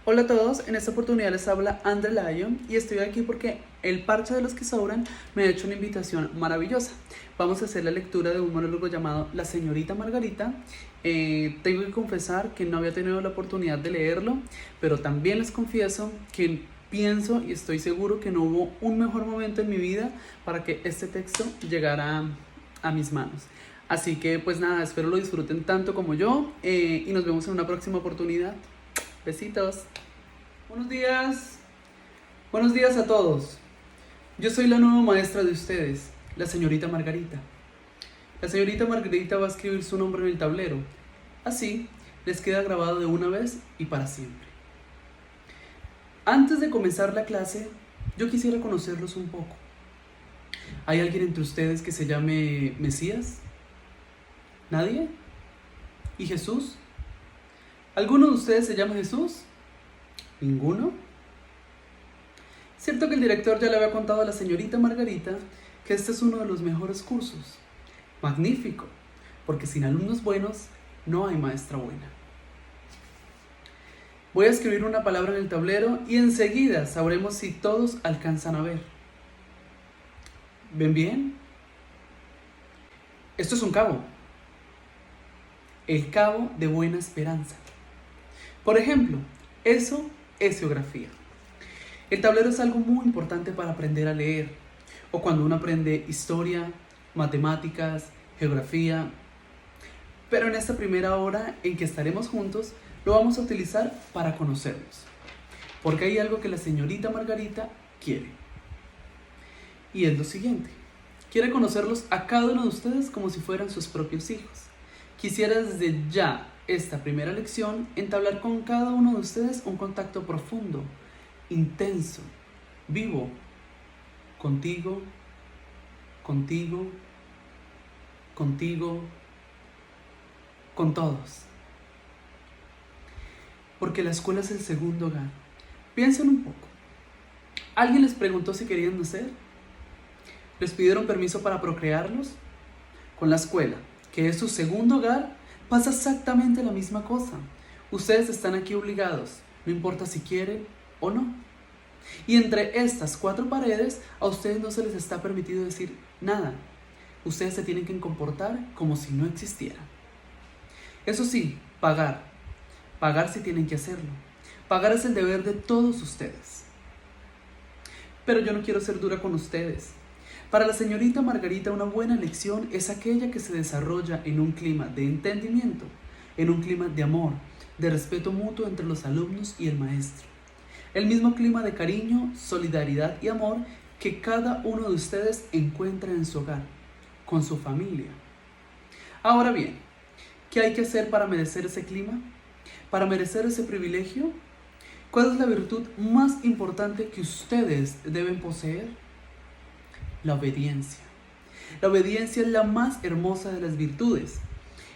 Hola a todos, en esta oportunidad les habla Andre Lyon y estoy aquí porque el parche de los que sobran me ha hecho una invitación maravillosa. Vamos a hacer la lectura de un monólogo llamado La señorita Margarita. Tengo que confesar que no había tenido la oportunidad de leerlo, pero también les confieso que pienso y estoy seguro que no hubo un mejor momento en mi vida para que este texto llegara a mis manos. Así que pues nada, espero lo disfruten tanto como yo y nos vemos en una próxima oportunidad. Besitos. Buenos días. Buenos días a todos. Yo soy la nueva maestra de ustedes, la señorita Margarita. La señorita Margarita va a escribir su nombre en el tablero. Así les queda grabado de una vez y para siempre. Antes de comenzar la clase, yo quisiera conocerlos un poco. ¿Hay alguien entre ustedes que se llame Mesías? ¿Nadie? ¿Y Jesús? ¿Alguno de ustedes se llama Jesús? ¿Ninguno? Cierto que el director ya le había contado a la señorita Margarita que este es uno de los mejores cursos. Magnífico, porque sin alumnos buenos no hay maestra buena. Voy a escribir una palabra en el tablero y enseguida sabremos si todos alcanzan a ver. ¿Ven bien? Esto es un cabo. El cabo de Buena Esperanza. Por ejemplo, eso es geografía. El tablero es algo muy importante para aprender a leer, o cuando uno aprende historia, matemáticas, geografía. Pero en esta primera hora en que estaremos juntos, lo vamos a utilizar para conocernos. Porque hay algo que la señorita Margarita quiere. Y es lo siguiente. Quiere conocerlos a cada uno de ustedes como si fueran sus propios hijos. Quisiera desde ya esta primera lección entablar con cada uno de ustedes un contacto profundo, intenso, vivo, contigo, contigo, contigo, con todos. Porque la escuela es el segundo hogar. Piensen un poco. ¿Alguien les preguntó si querían nacer? ¿Les pidieron permiso para procrearlos? Con la escuela, que es su segundo hogar, pasa exactamente la misma cosa. Ustedes están aquí obligados, no importa si quieren o no. Y entre estas cuatro paredes, a ustedes no se les está permitido decir nada. Ustedes se tienen que comportar como si no existieran. Eso sí, pagar. Pagar si tienen que hacerlo. Pagar es el deber de todos ustedes. Pero yo no quiero ser dura con ustedes. Para la señorita Margarita, una buena lección es aquella que se desarrolla en un clima de entendimiento, en un clima de amor, de respeto mutuo entre los alumnos y el maestro. El mismo clima de cariño, solidaridad y amor que cada uno de ustedes encuentra en su hogar, con su familia. Ahora bien, ¿qué hay que hacer para merecer ese clima? ¿Para merecer ese privilegio? ¿Cuál es la virtud más importante que ustedes deben poseer? La obediencia. La obediencia es la más hermosa de las virtudes.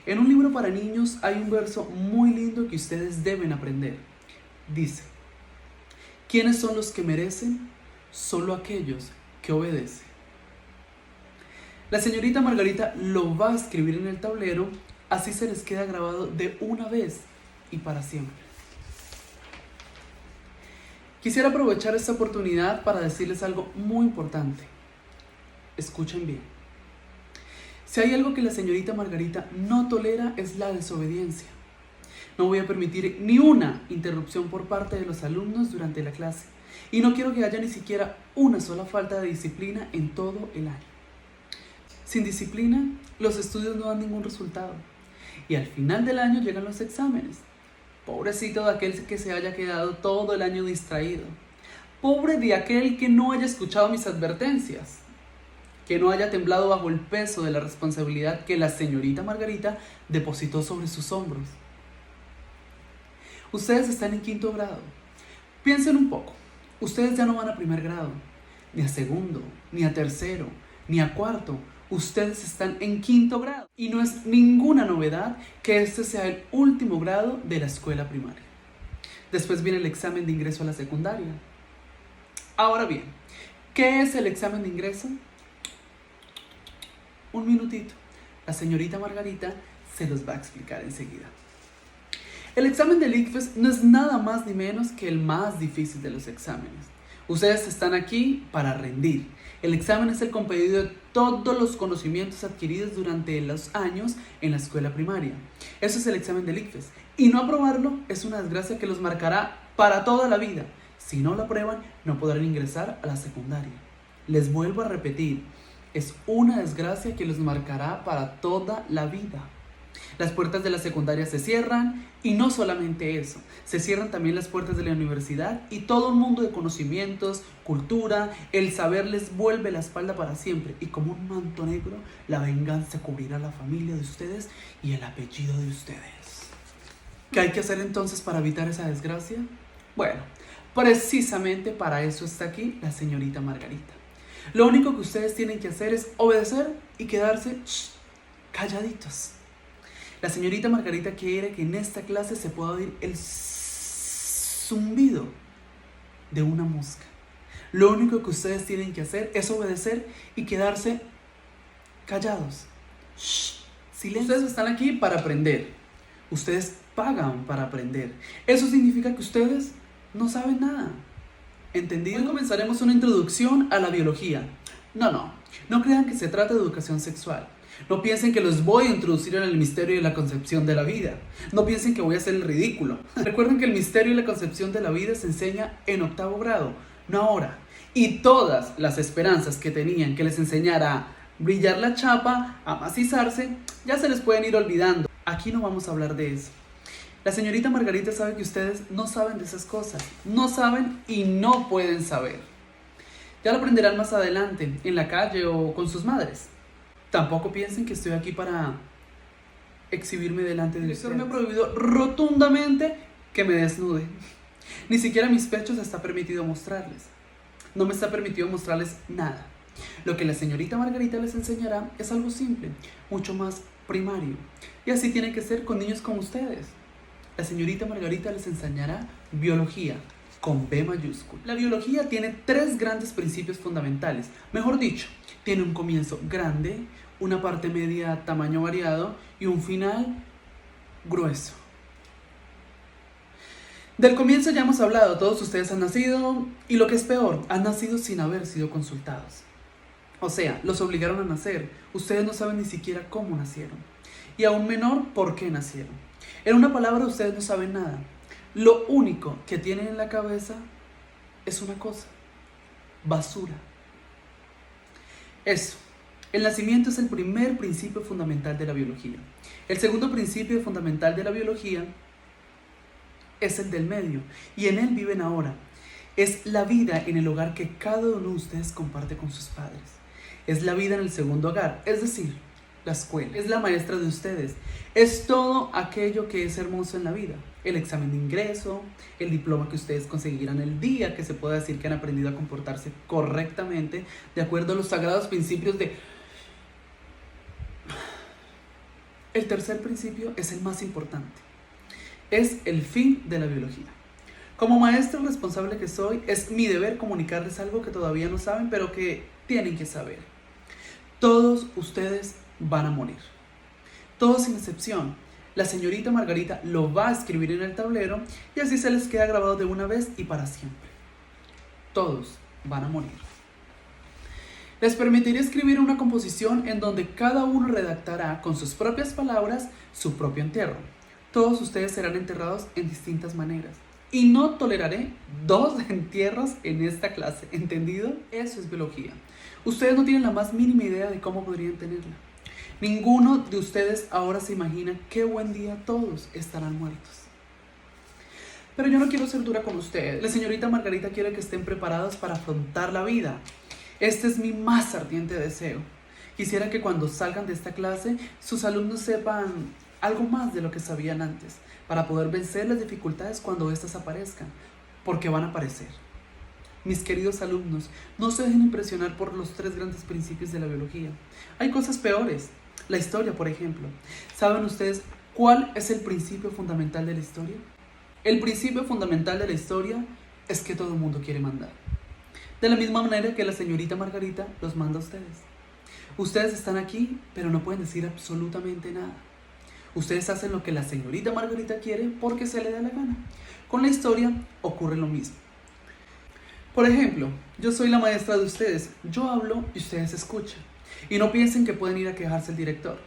En un libro para niños hay un verso muy lindo que ustedes deben aprender. Dice: ¿quiénes son los que merecen? Solo aquellos que obedecen. La señorita Margarita lo va a escribir en el tablero, así se les queda grabado de una vez y para siempre. Quisiera aprovechar esta oportunidad para decirles algo muy importante. Escuchen bien. Si hay algo que la señorita Margarita no tolera es la desobediencia. No voy a permitir ni una interrupción por parte de los alumnos durante la clase. Y no quiero que haya ni siquiera una sola falta de disciplina en todo el año. Sin disciplina, los estudios no dan ningún resultado. Y al final del año llegan los exámenes. Pobrecito de aquel que se haya quedado todo el año distraído. Pobre de aquel que no haya escuchado mis advertencias. Que no haya temblado bajo el peso de la responsabilidad que la señorita Margarita depositó sobre sus hombros. Ustedes están en quinto grado. Piensen un poco. Ustedes ya no van a primer grado, ni a segundo, ni a tercero, ni a cuarto. Ustedes están en quinto grado. Y no es ninguna novedad que este sea el último grado de la escuela primaria. Después viene el examen de ingreso a la secundaria. Ahora bien, ¿qué es el examen de ingreso? Un minutito. La señorita Margarita se los va a explicar enseguida. El examen del ICFES no es nada más ni menos que el más difícil de los exámenes. Ustedes están aquí para rendir. El examen es el compendio de todos los conocimientos adquiridos durante los años en la escuela primaria. Eso es el examen del ICFES. Y no aprobarlo es una desgracia que los marcará para toda la vida. Si no lo aprueban, no podrán ingresar a la secundaria. Les vuelvo a repetir, es una desgracia que los marcará para toda la vida. Las puertas de la secundaria se cierran y no solamente eso, se cierran también las puertas de la universidad y todo un mundo de conocimientos, cultura, el saber les vuelve la espalda para siempre y como un manto negro la venganza cubrirá la familia de ustedes y el apellido de ustedes. ¿Qué hay que hacer entonces para evitar esa desgracia? Bueno, precisamente para eso está aquí la señorita Margarita. Lo único que ustedes tienen que hacer es obedecer y quedarse calladitos. La señorita Margarita quiere que en esta clase se pueda oír el zumbido de una mosca. Lo único que ustedes tienen que hacer es obedecer y quedarse callados. Silencio. Ustedes están aquí para aprender. Ustedes pagan para aprender. Eso significa que ustedes no saben nada. ¿Entendido? Hoy comenzaremos una introducción a la biología. No crean que se trata de educación sexual. No piensen que los voy a introducir en el misterio de la concepción de la vida. No piensen que voy a hacer el ridículo. Recuerden que el misterio de la concepción de la vida se enseña en 8º grado, no ahora. Y todas las esperanzas que tenían que les enseñara a brillar la chapa, a macizarse, ya se les pueden ir olvidando. Aquí no vamos a hablar de eso. La señorita Margarita sabe que ustedes no saben de esas cosas. No saben y no pueden saber. Ya lo aprenderán más adelante, en la calle o con sus madres. Tampoco piensen que estoy aquí para exhibirme delante de ustedes. El director me ha prohibido rotundamente que me desnude. Ni siquiera mis pechos está permitido mostrarles. No me está permitido mostrarles nada. Lo que la señorita Margarita les enseñará es algo simple, mucho más primario. Y así tiene que ser con niños como ustedes. La señorita Margarita les enseñará biología, con B mayúscula. La biología tiene 3 grandes principios fundamentales. Mejor dicho, tiene un comienzo grande, una parte media tamaño variado y un final grueso. Del comienzo ya hemos hablado, todos ustedes han nacido y lo que es peor, han nacido sin haber sido consultados. O sea, los obligaron a nacer, ustedes no saben ni siquiera cómo nacieron. Y aún menor, por qué nacieron. En una palabra, ustedes no saben nada. Lo único que tienen en la cabeza es una cosa: basura. Eso. El nacimiento es el primer principio fundamental de la biología. El segundo principio fundamental de la biología es el del medio, y en él viven ahora. Es la vida en el hogar que cada uno de ustedes comparte con sus padres. Es la vida en el segundo hogar, es decir, la escuela. Es la maestra de ustedes. Es todo aquello que es hermoso en la vida. El examen de ingreso, el diploma que ustedes conseguirán el día que se pueda decir que han aprendido a comportarse correctamente de acuerdo a los sagrados principios de... El tercer principio es el más importante. Es el fin de la biología. Como maestro responsable que soy, es mi deber comunicarles algo que todavía no saben, pero que tienen que saber. Todos ustedes van a morir. Todos sin excepción. La señorita Margarita lo va a escribir en el tablero y así se les queda grabado de una vez y para siempre. Todos van a morir. Les permitiré escribir una composición en donde cada uno redactará con sus propias palabras su propio entierro. Todos ustedes serán enterrados en distintas maneras. Y no toleraré 2 entierros en esta clase, ¿entendido? Eso es biología. Ustedes no tienen la más mínima idea de cómo podrían tenerla. Ninguno de ustedes ahora se imagina qué buen día todos estarán muertos. Pero yo no quiero ser dura con ustedes. La señorita Margarita quiere que estén preparados para afrontar la vida. Este es mi más ardiente deseo. Quisiera que cuando salgan de esta clase, sus alumnos sepan algo más de lo que sabían antes, para poder vencer las dificultades cuando éstas aparezcan, porque van a aparecer. Mis queridos alumnos, no se dejen impresionar por los 3 grandes principios de la biología. Hay cosas peores. La historia, por ejemplo. ¿Saben ustedes cuál es el principio fundamental de la historia? El principio fundamental de la historia es que todo el mundo quiere mandar. De la misma manera que la señorita Margarita los manda a ustedes. Ustedes están aquí, pero no pueden decir absolutamente nada. Ustedes hacen lo que la señorita Margarita quiere porque se le da la gana. Con la historia ocurre lo mismo. Por ejemplo, yo soy la maestra de ustedes. Yo hablo y ustedes escuchan. Y no piensen que pueden ir a quejarse al director.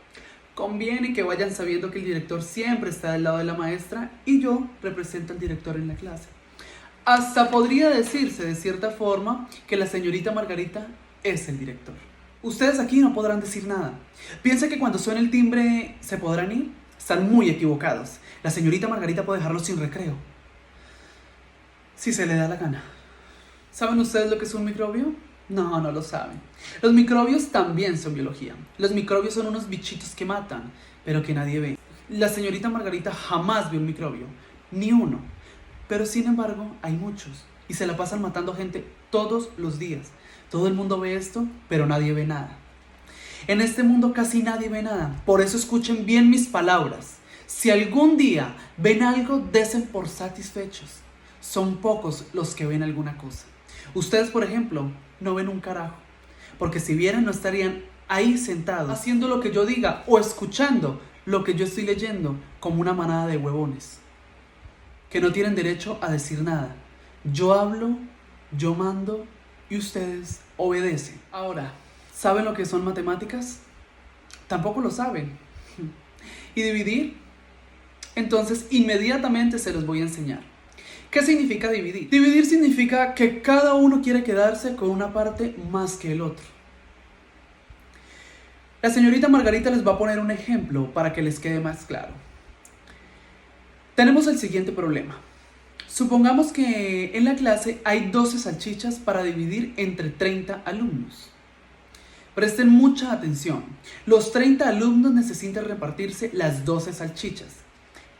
Conviene que vayan sabiendo que el director siempre está del lado de la maestra y yo represento al director en la clase. Hasta podría decirse de cierta forma que la señorita Margarita es el director. Ustedes aquí no podrán decir nada. Piensen que cuando suene el timbre se podrán ir. Están muy equivocados. La señorita Margarita puede dejarlos sin recreo, si se le da la gana. ¿Saben ustedes lo que es un microbio? No, no lo saben. Los microbios también son biología. Los microbios son unos bichitos que matan, pero que nadie ve. La señorita Margarita jamás vio un microbio, ni uno. Pero sin embargo, hay muchos. Y se la pasan matando gente todos los días. Todo el mundo ve esto, pero nadie ve nada. En este mundo casi nadie ve nada. Por eso escuchen bien mis palabras. Si algún día ven algo, desen por satisfechos. Son pocos los que ven alguna cosa. Ustedes, por ejemplo, no ven un carajo. Porque si vieran, no estarían ahí sentados, haciendo lo que yo diga o escuchando lo que yo estoy leyendo como una manada de huevones que no tienen derecho a decir nada. Yo hablo, yo mando y ustedes obedecen. Ahora, ¿saben lo que son matemáticas? Tampoco lo saben. ¿Y dividir? Entonces, inmediatamente se los voy a enseñar. ¿Qué significa dividir? Dividir significa que cada uno quiere quedarse con una parte más que el otro. La señorita Margarita les va a poner un ejemplo para que les quede más claro. Tenemos el siguiente problema. Supongamos que en la clase hay 12 salchichas para dividir entre 30 alumnos. Presten mucha atención. Los 30 alumnos necesitan repartirse las 12 salchichas.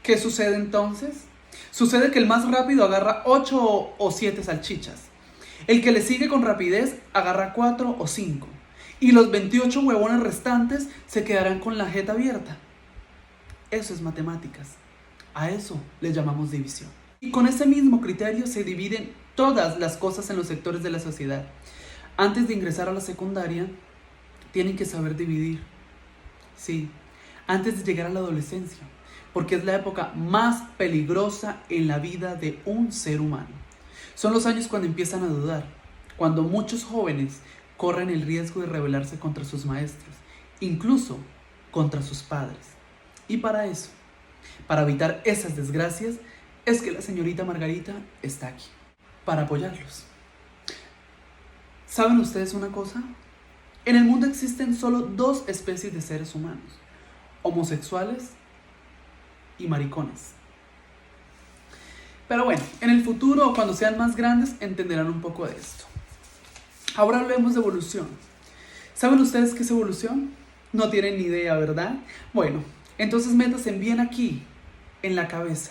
¿Qué sucede entonces? Sucede que el más rápido agarra 8 o 7 salchichas. El que le sigue con rapidez agarra 4 o 5. Y los 28 huevones restantes se quedarán con la jeta abierta. Eso es matemáticas. A eso le llamamos división. Y con ese mismo criterio se dividen todas las cosas en los sectores de la sociedad. Antes de ingresar a la secundaria, tienen que saber dividir. Sí, antes de llegar a la adolescencia, porque es la época más peligrosa en la vida de un ser humano. Son los años cuando empiezan a dudar, cuando muchos jóvenes corren el riesgo de rebelarse contra sus maestros, incluso contra sus padres. Y para eso, para evitar esas desgracias, es que la señorita Margarita está aquí, para apoyarlos. ¿Saben ustedes una cosa? En el mundo existen solo 2 especies de seres humanos: homosexuales y maricones. Pero bueno, en el futuro o cuando sean más grandes entenderán un poco de esto. Ahora hablemos de evolución. ¿Saben ustedes qué es evolución? No tienen ni idea, ¿verdad? Bueno, entonces métanse bien aquí, en la cabeza,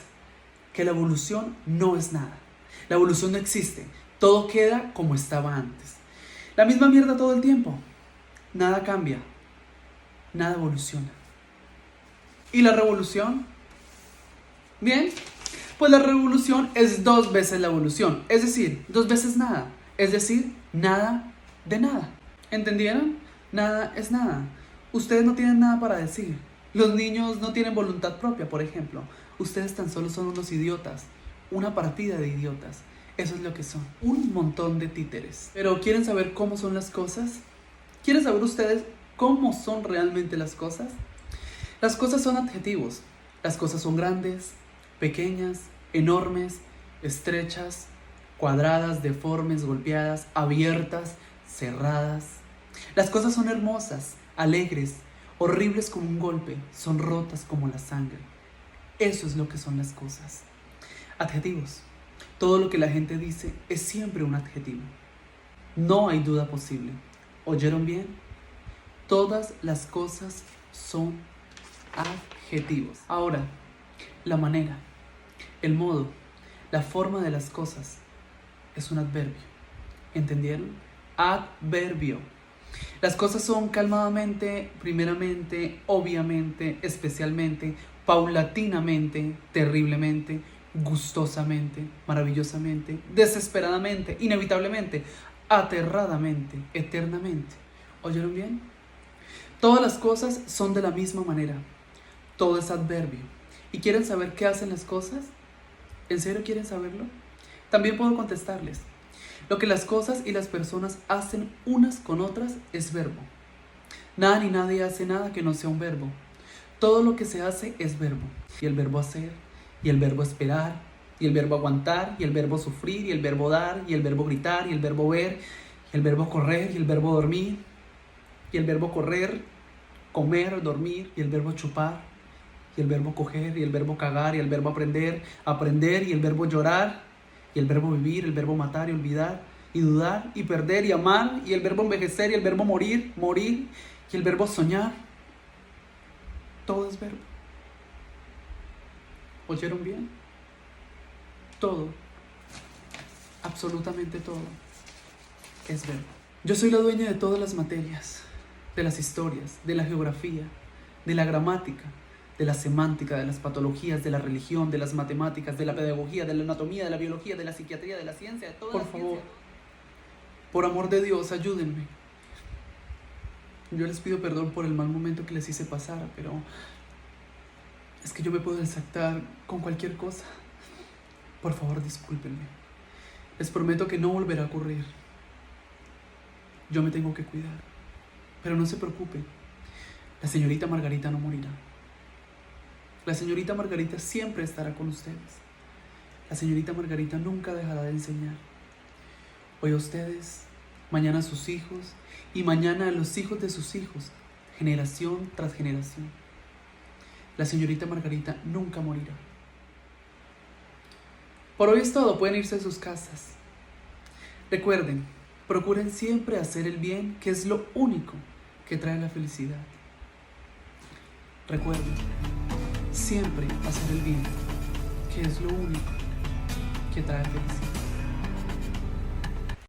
que la evolución no es nada. La evolución no existe. Todo queda como estaba antes. La misma mierda todo el tiempo. Nada cambia. Nada evoluciona. ¿Y la revolución? Bien, pues la revolución es 2 veces la evolución. Es decir, 2 veces nada. Es decir, nada de nada. ¿Entendieron? Nada es nada. Ustedes no tienen nada para decir. Los niños no tienen voluntad propia, por ejemplo. Ustedes tan solo son unos idiotas. Una partida de idiotas. Eso es lo que son. Un montón de títeres. Pero ¿quieren saber cómo son las cosas? ¿Quieren saber ustedes cómo son realmente las cosas? Las cosas son adjetivos. Las cosas son grandes, pequeñas, enormes, estrechas, cuadradas, deformes, golpeadas, abiertas, cerradas. Las cosas son hermosas, alegres, horribles como un golpe, son rotas como la sangre. Eso es lo que son las cosas. Adjetivos. Todo lo que la gente dice es siempre un adjetivo. No hay duda posible. ¿Oyeron bien? Todas las cosas son adjetivos. Ahora, la manera, el modo, la forma de las cosas es un adverbio. ¿Entendieron? Adverbio. Las cosas son calmadamente, primeramente, obviamente, especialmente, paulatinamente, terriblemente, gustosamente, maravillosamente, desesperadamente, inevitablemente, aterradamente, eternamente. ¿Oyeron bien? Todas las cosas son de la misma manera. Todo es adverbio. ¿Y quieren saber qué hacen las cosas? ¿En serio quieren saberlo? También puedo contestarles. Lo que las cosas y las personas hacen unas con otras es verbo. Nada ni nadie hace nada que no sea un verbo. Todo lo que se hace es verbo. Y el verbo hacer, y el verbo esperar, y el verbo aguantar, y el verbo sufrir, y el verbo dar, y el verbo gritar, y el verbo ver, y el verbo correr, y el verbo dormir, y el verbo correr, comer, dormir, y el verbo chupar, y el verbo coger, y el verbo cagar, y el verbo aprender, y el verbo llorar, y el verbo vivir, el verbo matar y olvidar, y dudar, y perder, y amar, y el verbo envejecer, y el verbo morir, y el verbo soñar. Todo es verbo. ¿Oyeron bien? Todo, absolutamente todo, es verbo. Yo soy la dueña de todas las materias, de las historias, de la geografía, de la gramática, de la semántica, de las patologías, de la religión, de las matemáticas, de la pedagogía, de la anatomía, de la biología, de la psiquiatría, de la ciencia, de toda la ciencia. Por favor, por amor de Dios, ayúdenme. Yo les pido perdón por el mal momento que les hice pasar, pero es que yo me puedo desactar con cualquier cosa. Por favor, discúlpenme. Les prometo que no volverá a ocurrir. Yo me tengo que cuidar. Pero no se preocupen. La señorita Margarita no morirá. La señorita Margarita siempre estará con ustedes. La señorita Margarita nunca dejará de enseñar. Hoy a ustedes, mañana a sus hijos y mañana a los hijos de sus hijos, generación tras generación. La señorita Margarita nunca morirá. Por hoy es todo, pueden irse a sus casas. Recuerden, procuren siempre hacer el bien, que es lo único que trae la felicidad. Recuerden, siempre hacer el bien, que es lo único que trae felicidad.